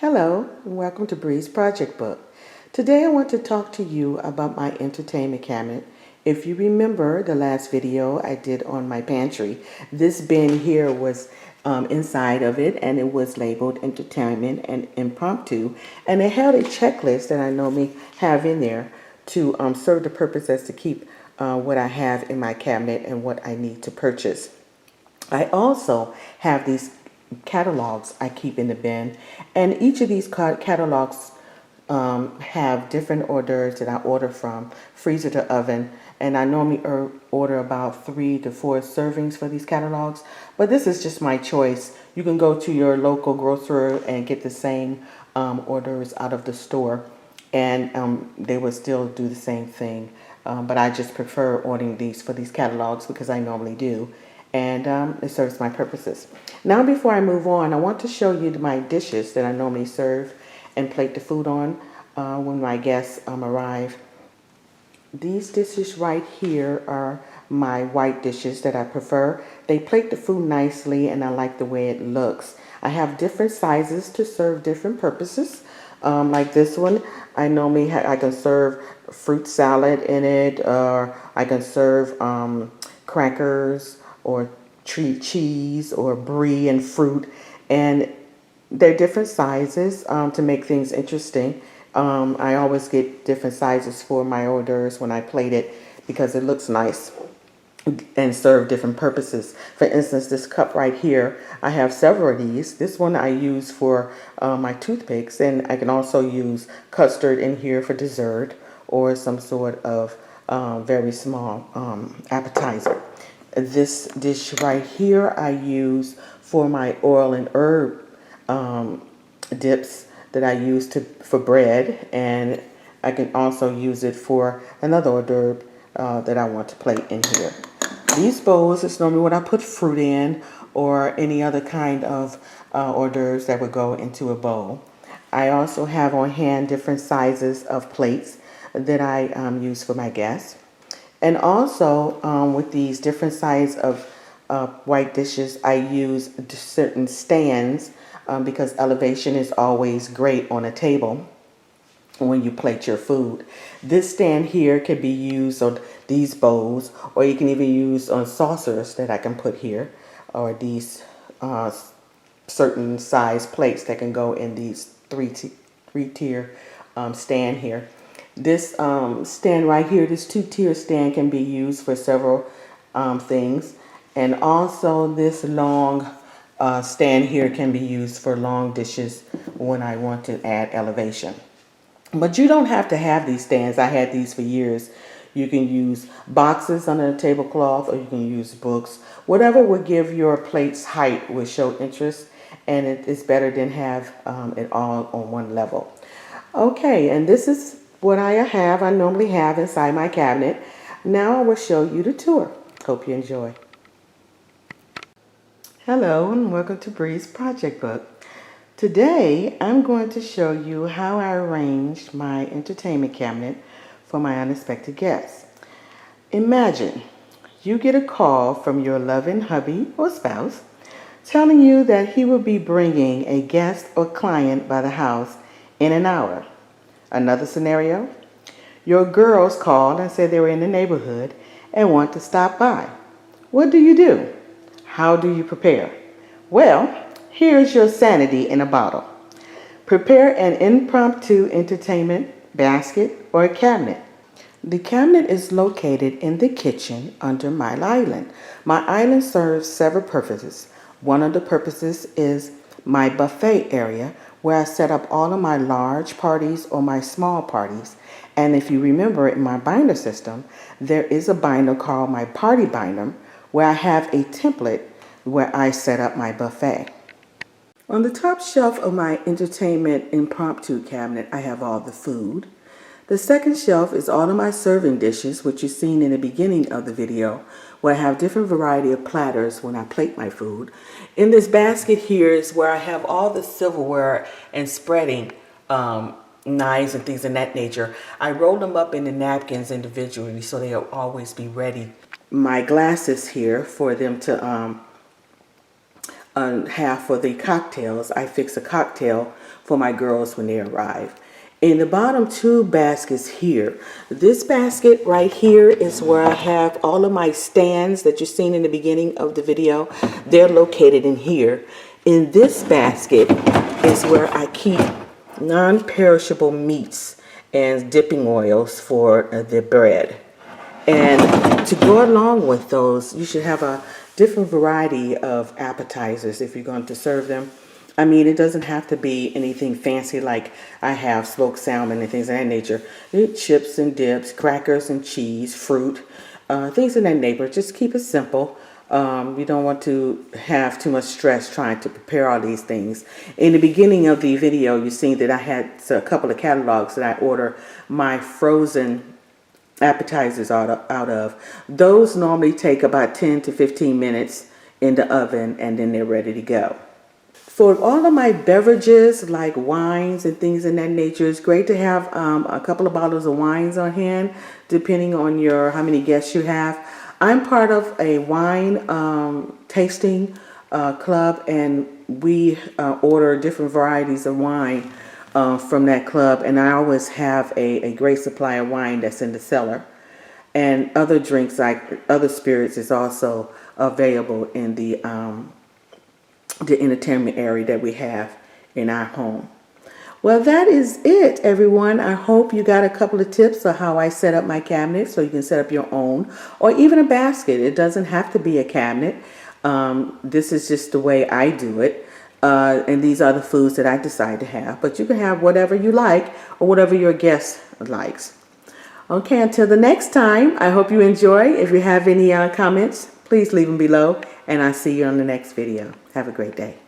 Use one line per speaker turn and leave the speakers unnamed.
Hello, and welcome to Bree's Project Book. Today I want to talk to you about my entertainment cabinet. If you remember the last video I did on my pantry, this bin here was inside of it, and it was labeled entertainment and impromptu, and it held a checklist that I normally have in there to serve the purpose as to keep what I have in my cabinet and what I need to purchase. I also have these catalogs I keep in the bin, and each of these catalogs have different orders that I order from freezer to oven, and I normally order about 3 to 4 servings for these catalogs, but this is just my choice. You can go to your local grocer and get the same orders out of the store, and they will still do the same thing, but I just prefer ordering these for these catalogs because I normally do, and it serves my purposes. Now, before I move on, I want to show you my dishes that I normally serve and plate the food on when my guests arrive. These dishes right here are my white dishes that I prefer. They plate the food nicely, and I like the way it looks. I have different sizes to serve different purposes. Like this one, I normally I can serve fruit salad in it, or I can serve crackers or treat cheese or brie and fruit, and they're different sizes to make things interesting. I always get different sizes for my hors d'oeuvres when I plate it because it looks nice and serve different purposes. For instance, this cup right here, I have several of these. This one I use for my toothpicks, and I can also use custard in here for dessert or some sort of very small appetizer. This dish right here I use for my oil and herb dips that I use for bread, and I can also use it for another hors d'oeuvre that I want to plate in here. These bowls is normally what I put fruit in, or any other kind of hors d'oeuvres that would go into a bowl. I also have on hand different sizes of plates that I use for my guests. And also with these different sizes of white dishes, I use certain stands because elevation is always great on a table when you plate your food. This stand here can be used on these bowls, or you can even use on saucers that I can put here, or these certain size plates that can go in these three-tier stand here. This stand right here, this 2-tier stand, can be used for several things. And also this long stand here can be used for long dishes when I want to add elevation. But you don't have to have these stands. I had these for years. You can use boxes under the tablecloth, or you can use books. Whatever would give your plate's height will show interest, and it's better than have it all on one level. Okay, and this is what I normally have inside my cabinet. Now I will show you the tour. Hope you enjoy. Hello, and welcome to Bree's Project Book. Today, I'm going to show you how I arranged my entertainment cabinet for my unexpected guests. Imagine you get a call from your loving hubby or spouse telling you that he will be bringing a guest or client by the house in an hour. Another scenario, your girls called and said they were in the neighborhood and want to stop by. What do? How do you prepare? Well, here's your sanity in a bottle. Prepare an impromptu entertainment basket or a cabinet. The cabinet is located in the kitchen under my island. My island serves several purposes. One of the purposes is my buffet area, where I set up all of my large parties or my small parties. And if you remember, in my binder system, there is a binder called my party binder, where I have a template where I set up my buffet. On the top shelf of my entertainment impromptu cabinet, I have all the food. The second shelf is all of my serving dishes, which you've seen in the beginning of the video, where I have different variety of platters when I plate my food. In this basket here is where I have all the silverware and spreading knives and things of that nature. I roll them up in the napkins individually so they'll always be ready. My glasses here for them to have for the cocktails. I fix a cocktail for my girls when they arrive. In the bottom two baskets here, this basket right here is where I have all of my stands that you've seen in the beginning of the video. They're located in here. In this basket is where I keep non-perishable meats and dipping oils for the bread. And to go along with those, you should have a different variety of appetizers if you're going to serve them. I mean, it doesn't have to be anything fancy like I have smoked salmon and things of that nature. Chips and dips, crackers and cheese, fruit, things in that nature. Just keep it simple. You don't want to have too much stress trying to prepare all these things. In the beginning of the video, you seen that I had a couple of catalogs that I order my frozen appetizers out of. Those normally take about 10 to 15 minutes in the oven, and then they're ready to go. For all of my beverages like wines and things in that nature, it's great to have a couple of bottles of wines on hand, depending on how many guests you have. I'm part of a wine tasting club, and we order different varieties of wine from that club, and I always have a great supply of wine that's in the cellar. And other drinks like other spirits is also available in the entertainment area that we have in our home. Well, that is it, everyone. I hope you got a couple of tips on how I set up my cabinet so you can set up your own, or even a basket. It doesn't have to be a cabinet. This is just the way I do it. And these are the foods that I decide to have. But you can have whatever you like or whatever your guest likes. Okay, until the next time, I hope you enjoy. If you have any comments, please leave them below. And I'll see you on the next video. Have a great day.